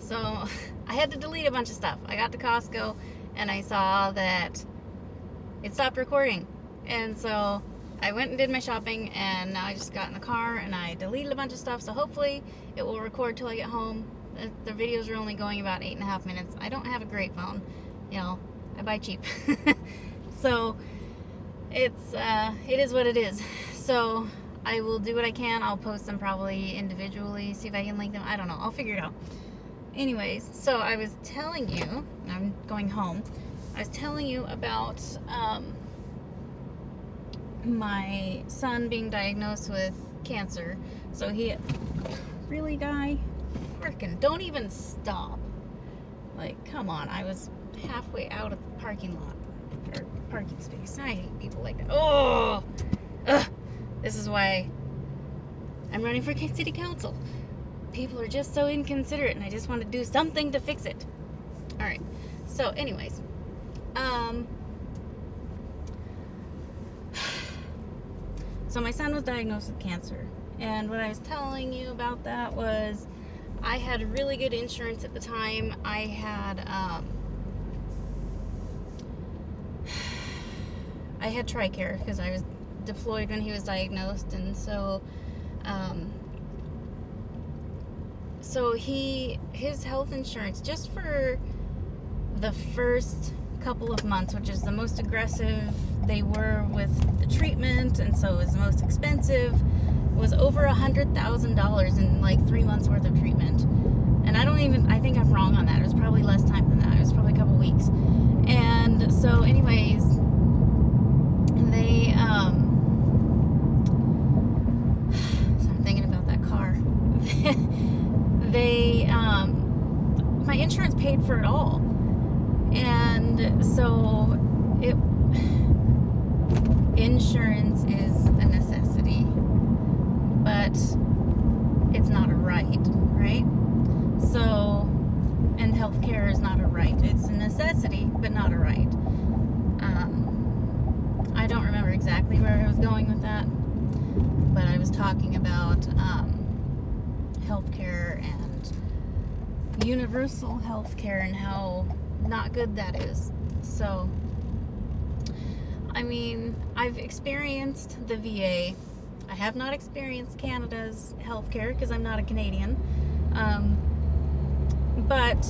So I had to delete a bunch of stuff. I got to Costco and I saw that it stopped recording. And so I went and did my shopping, and now I just got in the car and I deleted a bunch of stuff. So hopefully it will record till I get home. The videos are only going about 8.5 minutes. I don't have a great phone. You know, I buy cheap. So it is what it is. So I will do what I can. I'll post them probably individually, see if I can link them. I don't know. I'll figure it out. Anyways, so I was telling you, I'm going home. I was telling you about my son being diagnosed with cancer. So really, guy, freaking don't even stop. Like, come on. I was halfway out of the parking lot, or parking space. I hate people like that. Oh, ugh. This is why I'm running for city council. People are just so inconsiderate, and I just want to do something to fix it. All right. So, anyways, so my son was diagnosed with cancer, and what I was telling you about that was I had really good insurance at the time. I had TRICARE because I was deployed when he was diagnosed, and so his health insurance, just for the first couple of months, which is the most aggressive they were with the treatment, and so it was the most expensive, was over $100,000 in like 3 months worth of treatment. And I think I'm wrong on that. It was probably less time than that. It was probably a couple weeks. And so anyways, they so I'm thinking about that car. My insurance paid for it all. And so insurance is a necessity, but it's not a right? So, and healthcare is not a right. It's a necessity, but not a right. I don't remember exactly where I was going with that, but I was talking about healthcare and universal healthcare and how not good that is. So, I mean, I've experienced the VA. I have not experienced Canada's healthcare because I'm not a Canadian. But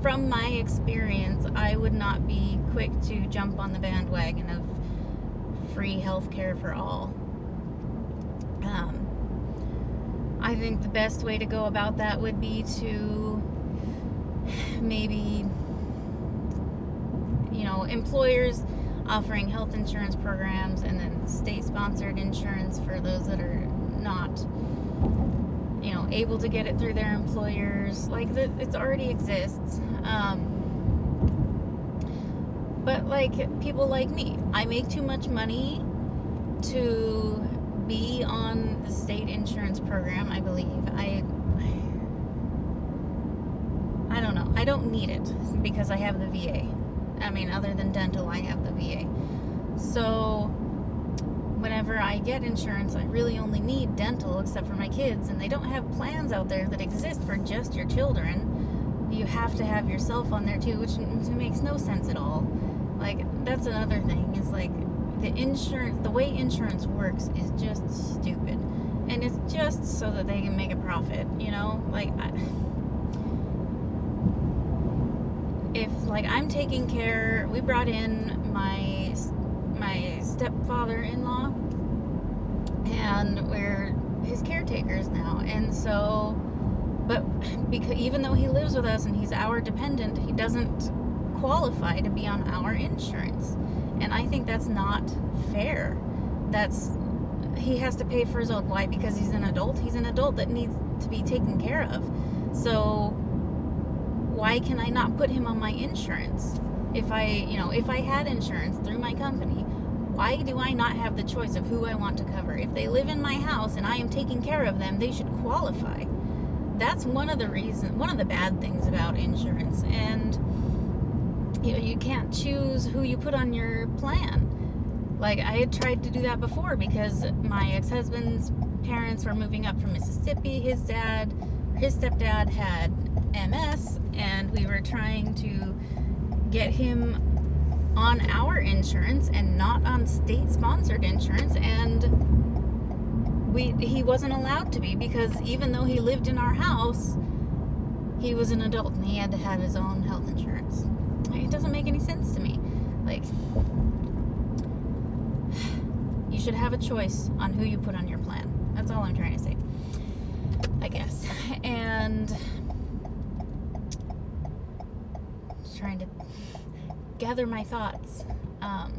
from my experience, I would not be quick to jump on the bandwagon of free healthcare for all. I think the best way to go about that would be to maybe, employers offering health insurance programs, and then state-sponsored insurance for those that are not, able to get it through their employers. Like, it already exists. But like people like me, I make too much money to be on the state insurance program, I believe. I don't know. I don't need it because I have the VA. I mean, other than dental, I have the VA. So whenever I get insurance, I really only need dental, except for my kids, and they don't have plans out there that exist for just your children. You have to have yourself on there too, which makes no sense at all. Like, that's another thing, is like the way insurance works is just stupid, and it's just so that they can make a profit. If I'm taking care, we brought in my stepfather-in-law, and we're his caretakers now, and so, but because even though he lives with us and he's our dependent, he doesn't qualify to be on our insurance, and I think that's not fair. He has to pay for his own. Why? Because he's an adult. He's an adult that needs to be taken care of. So why can I not put him on my insurance? If I had insurance through my company, why do I not have the choice of who I want to cover? If they live in my house and I am taking care of them, they should qualify. That's one of the bad things about insurance. And you can't choose who you put on your plan. Like, I had tried to do that before because my ex-husband's parents were moving up from Mississippi. His dad his stepdad had MS, and we were trying to get him on our insurance and not on state-sponsored insurance, and he wasn't allowed to be, because even though he lived in our house, he was an adult and he had to have his own health insurance. It doesn't make any sense to me. Like, you should have a choice on who you put on your plan. That's all I'm trying to say, I guess. And just trying to gather my thoughts. I'm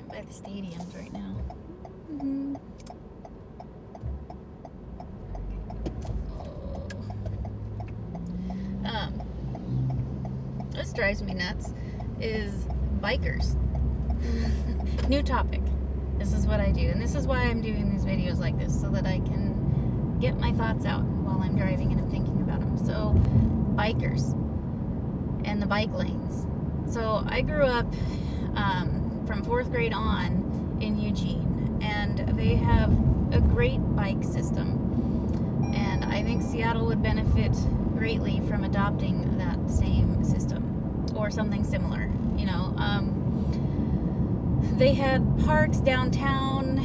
by the stadiums right now. This drives me nuts is bikers. New topic. This is what I do, and this is why I'm doing these videos like this, so that I can get my thoughts out while I'm driving and I'm thinking about them. So, bikers and the bike lanes. So I grew up from 4th grade on in Eugene, and they have a great bike system, and I think Seattle would benefit greatly from adopting that same system or something similar. You know, they had parks downtown,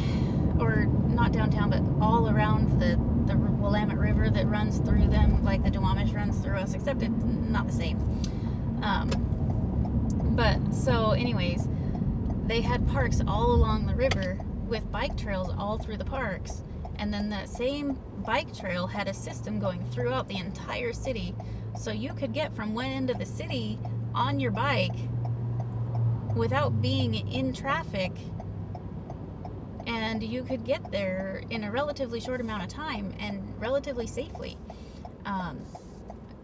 or not downtown, but all around the Willamette River that runs through them, like the Duwamish runs through us, except it's not the same. But so anyways, they had parks all along the river with bike trails all through the parks, and then that same bike trail had a system going throughout the entire city, so you could get from one end of the city on your bike without being in traffic, and you could get there in a relatively short amount of time and relatively safely.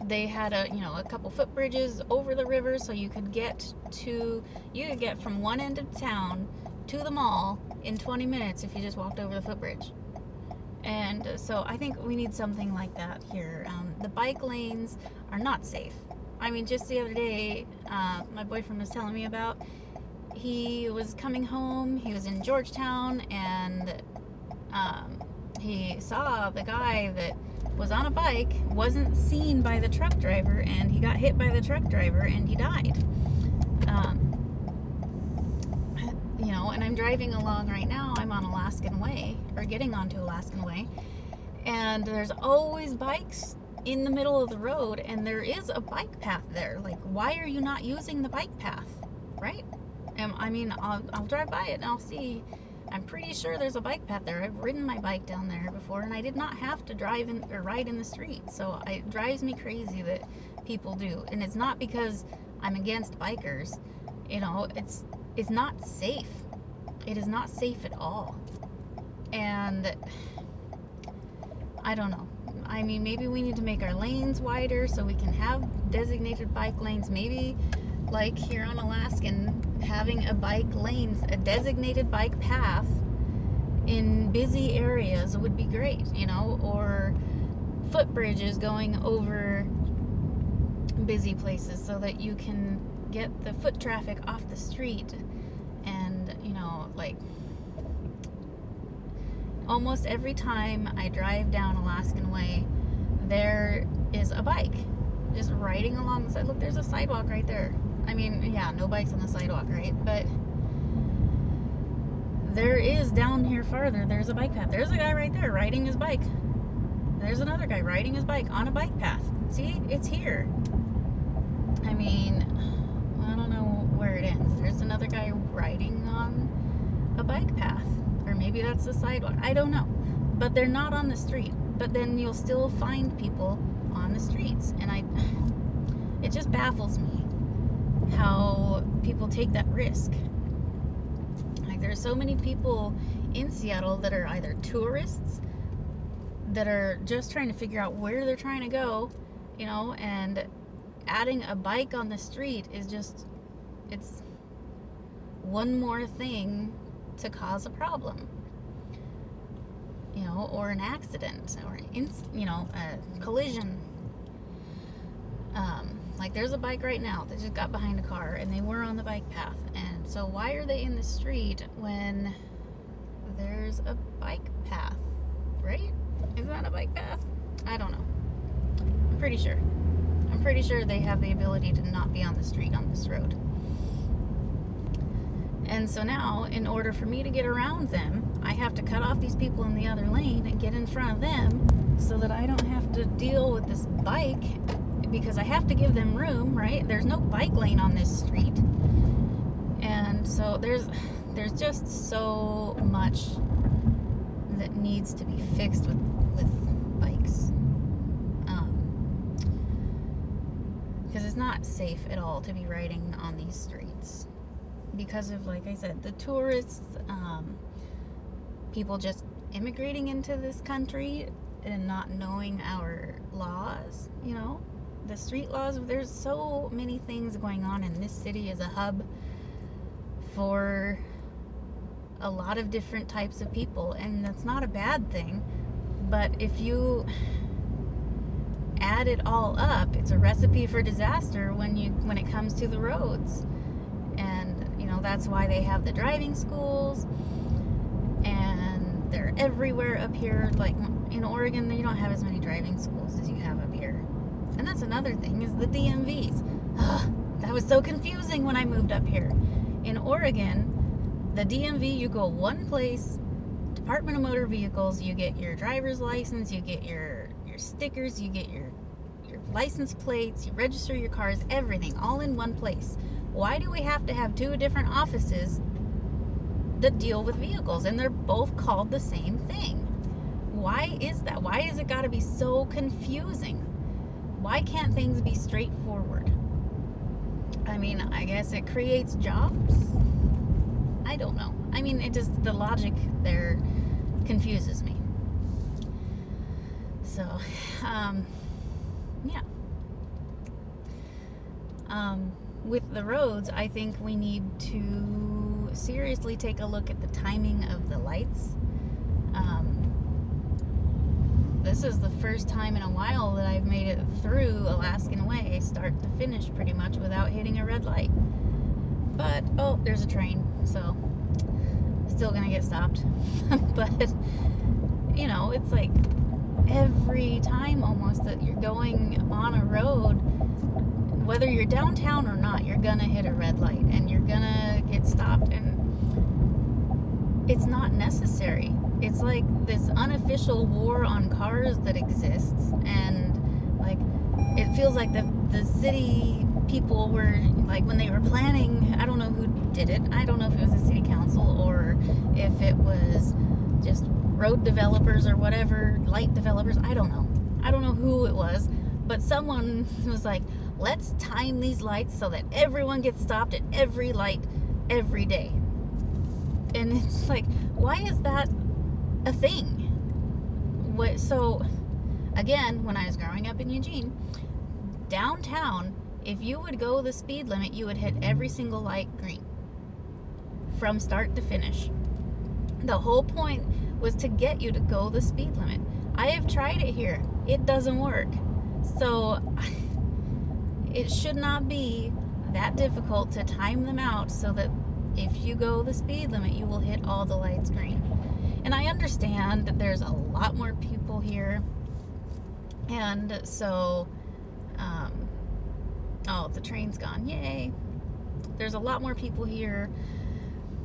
They had a couple footbridges over the river, so you could get from one end of town to the mall in 20 minutes if you just walked over the footbridge. And so I think we need something like that here. The bike lanes are not safe. I mean, just the other day, my boyfriend was telling me about, he was coming home, he was in Georgetown, and he saw the guy that was on a bike, wasn't seen by the truck driver, and he got hit by the truck driver and he died. And I'm driving along right now. I'm on Alaskan Way, or getting onto Alaskan Way, and there's always bikes in the middle of the road, and there is a bike path there. Like, why are you not using the bike path, right? I mean, I'll drive by it and I'll see. I'm pretty sure there's a bike path there. I've ridden my bike down there before, and I did not have to drive in or ride in the street. So it drives me crazy that people do, and it's not because I'm against bikers. It's not safe. It is not safe at all. And I don't know. I mean, maybe we need to make our lanes wider so we can have designated bike lanes. Maybe like here on Alaskan, having a designated bike path in busy areas would be great, or footbridges going over busy places so that you can get the foot traffic off the street. And like, almost every time I drive down Alaskan Way, there is a bike just riding along the side. Look, there's a sidewalk right there. I mean, yeah, no bikes on the sidewalk, right? But there is, down here farther, there's a bike path. There's a guy right there riding his bike. There's another guy riding his bike on a bike path. See, it's here. I mean, I don't know where it ends. There's another guy riding on a bike path. Or maybe that's the sidewalk. I don't know. But they're not on the street. But then you'll still find people on the streets. And it just baffles me how people take that risk. Like, there's so many people in Seattle that are either tourists that are just trying to figure out where they're trying to go, and adding a bike on the street is just, it's one more thing to cause a problem, or an accident, or a collision. Like, there's a bike right now that just got behind a car, and they were on the bike path. And so why are they in the street when there's a bike path, right? Is that a bike path? I don't know. I'm pretty sure. I'm pretty sure they have the ability to not be on the street on this road. And so now, in order for me to get around them, I have to cut off these people in the other lane and get in front of them so that I don't have to deal with this bike, because I have to give them room, right? There's no bike lane on this street. And so there's just so much that needs to be fixed with bikes. Because it's not safe at all to be riding on these streets. Because of, like I said, the tourists, people just immigrating into this country and not knowing our laws, you know, the street laws. There's so many things going on, and this city is a hub for a lot of different types of people, and that's not a bad thing. But if you add it all up, it's a recipe for disaster when it comes to the roads. And you know, that's why they have the driving schools, and they're everywhere up here. Like in Oregon, you don't have as many driving schools as you have up here. And that's another thing, is the DMVs. That was so confusing when I moved up here. In Oregon, the DMV, you go one place, Department of Motor Vehicles, you get your driver's license, you get your stickers, you get your license plates, you register your cars, everything, all in one place. Why do we have to have two different offices that deal with vehicles, and they're both called the same thing? Why is that? Why has it got to be so confusing? Why can't things be straightforward? I mean, I guess it creates jobs. I don't know. I mean, it just, the logic there confuses me. So, yeah. With the roads, I think we need to seriously take a look at the timing of the lights. This is the first time in a while that I've made it through Alaskan Way, start to finish, pretty much without hitting a red light. But, oh, there's a train, so still gonna get stopped. But, you know, it's like every time almost that you're going on a road, whether you're downtown or not, you're gonna hit a red light and you're gonna get stopped, and it's not necessary. It's like this unofficial war on cars that exists, and like it feels like the city people were, like, when they were planning, I don't know who did it. I don't know if it was the city council or if it was just road developers or whatever, light developers. I don't know who it was, but someone was like, let's time these lights so that everyone gets stopped at every light every day. And it's like, why is that a thing? What? So again, when I was growing up in Eugene, downtown, if you would go the speed limit, you would hit every single light green from start to finish. The whole point was to get you to go the speed limit. I have tried it here. It doesn't work. So it should not be that difficult to time them out so that if you go the speed limit, you will hit all the lights green. And I understand that there's a lot more people here, and so oh, the train's gone, yay. There's a lot more people here,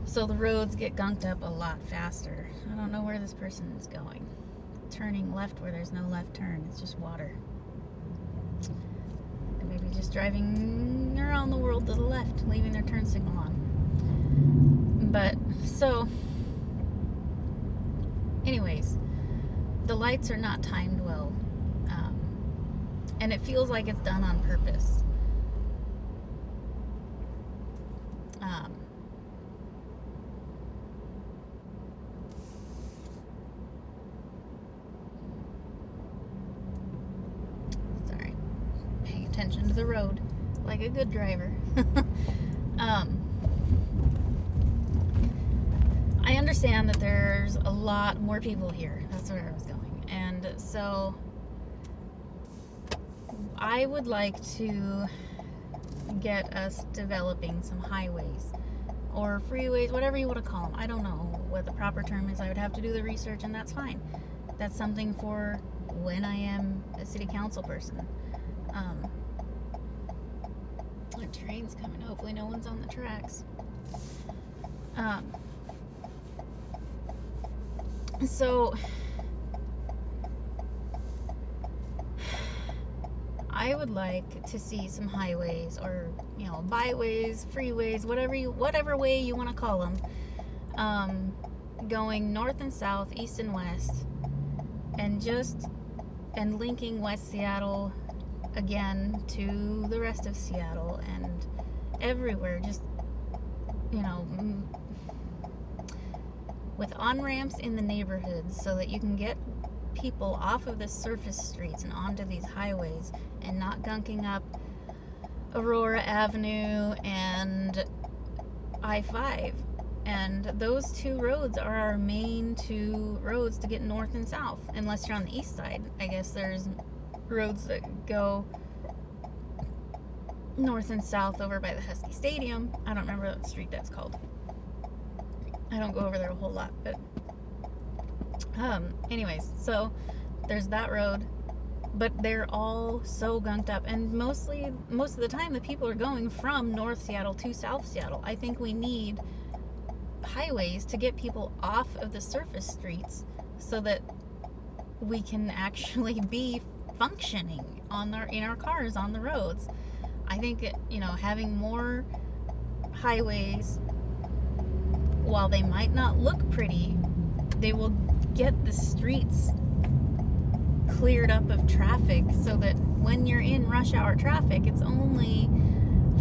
so the roads get gunked up a lot faster. I don't know where this person is going. Turning left where there's no left turn, it's just water. And maybe just driving around the world to the left, leaving their turn signal on. But, so, anyways, the lights are not timed well, and it feels like it's done on purpose. Sorry, paying attention to the road like a good driver. I understand that there's a lot more people here. That's where I was going. And so I would like to get us developing some highways or freeways, whatever you want to call them. I don't know what the proper term is. I would have to do the research, and that's fine. That's something for when I am a city council person. The train's coming. Hopefully no one's on the tracks. So I would like to see some highways, or byways, freeways, whatever way you want to call them, going north and south, east and west, and linking West Seattle again to the rest of Seattle and everywhere, just with on-ramps in the neighborhoods so that you can get people off of the surface streets and onto these highways, and not gunking up Aurora Avenue and I-5. And those two roads are our main two roads to get north and south, unless you're on the east side. I guess there's roads that go north and south over by the Husky Stadium. I don't remember what street that's called. I don't go over there a whole lot, but anyways, so there's that road, but they're all so gunked up, and most of the time the people are going from North Seattle to South Seattle. I think we need highways to get people off of the surface streets so that we can actually be functioning in our cars on the roads. I think having more highways, while they might not look pretty, they will get the streets cleared up of traffic so that when you're in rush hour traffic, it's only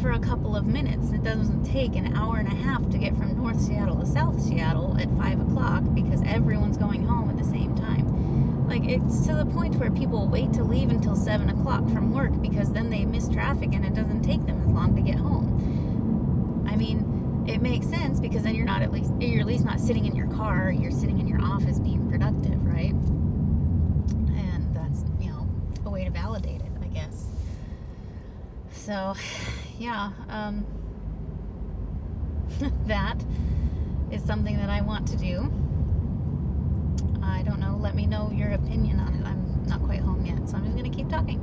for a couple of minutes. It doesn't take an hour and a half to get from North Seattle to South Seattle at 5 o'clock because everyone's going home at the same time. Like, it's to the point where people wait to leave until 7 o'clock from work because then they miss traffic and it doesn't take them as long to get home. I mean, it makes sense because then you're at least not sitting in your car, you're sitting in your office being productive, right? And that's, a way to validate it, I guess. So, yeah, that is something that I want to do. I don't know, let me know your opinion on it. I'm not quite home yet, so I'm just going to keep talking.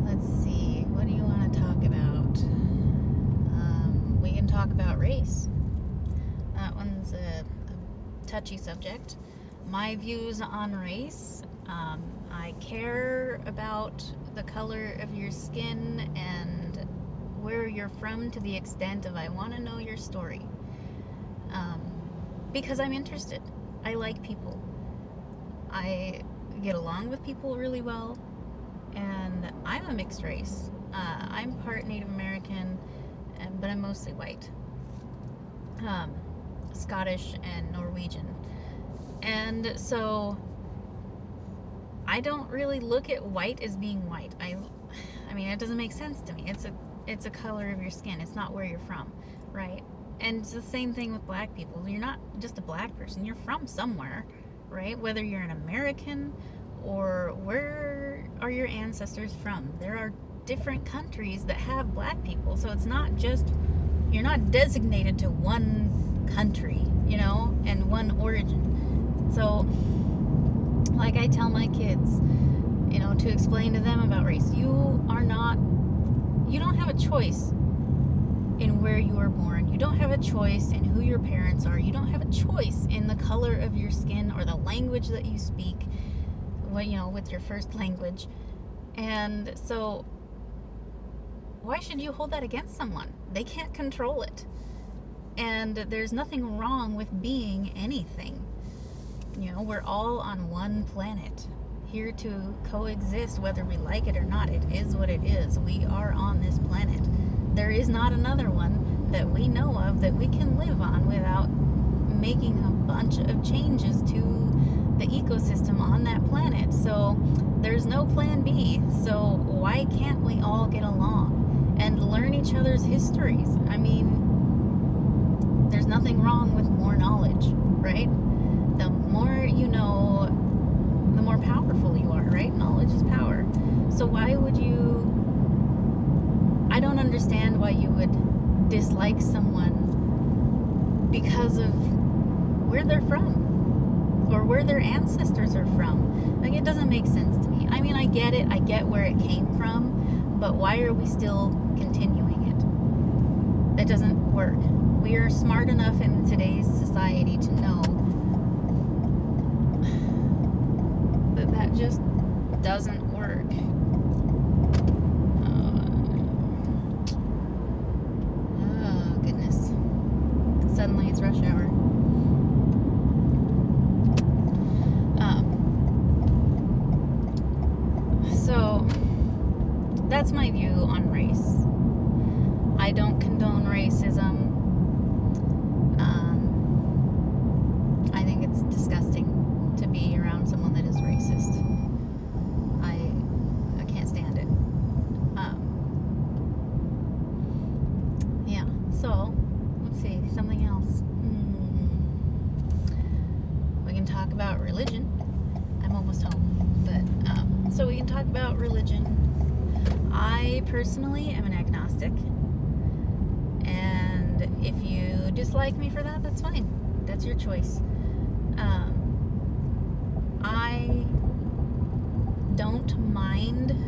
Let's see, what do you want to talk about? We can talk about race. That one's a touchy subject. My views on race, I care about the color of your skin and where you're from to the extent of I want to know your story, because I'm interested. I like people. I get along with people really well, and I'm a mixed race. I'm part Native American, but I'm mostly white, Scottish and Norwegian. And so I don't really look at white as being white. I mean, it doesn't make sense to me. It's a color of your skin. It's not where you're from, right? And it's the same thing with black people. You're not just a black person. You're from somewhere, right? Whether you're an American or where are your ancestors from. There are different countries that have black people. So it's not just, you're not designated to one country, and one origin. So, like I tell my kids, to explain to them about race, you don't have a choice in where you were born. You don't have a choice in who your parents are. You don't have a choice in the color of your skin or the language that you speak, with your first language. And so, why should you hold that against someone? They can't control it. And there's nothing wrong with being anything. We're all on one planet, here to coexist, whether we like it or not. It is what it is. We are on this planet. There is not another one that we know of that we can live on without making a bunch of changes to the ecosystem on that planet. So there's no plan B. So why can't we all get along and learn each other's histories? I mean, there's nothing wrong with more knowledge, right? The more you know, the more powerful you are, right? Knowledge is power. So why would you... I don't understand why you would dislike someone because of where they're from or where their ancestors are from. Like, it doesn't make sense to me. I mean, I get it. I get where it came from, but why are we still continuing it? It doesn't work. We are smart enough in today's society to know that that just doesn't work. Oh, goodness. Suddenly it's rush hour. So that's my view on race. I don't condone racism. I think it's disgusting to be around someone that is racist. I can't stand it. Yeah, so let's see, something else. We can talk about religion. I'm almost home, but so we can talk about religion. I personally am an agnostic, and if you dislike me for that, that's fine. That's your choice. I don't mind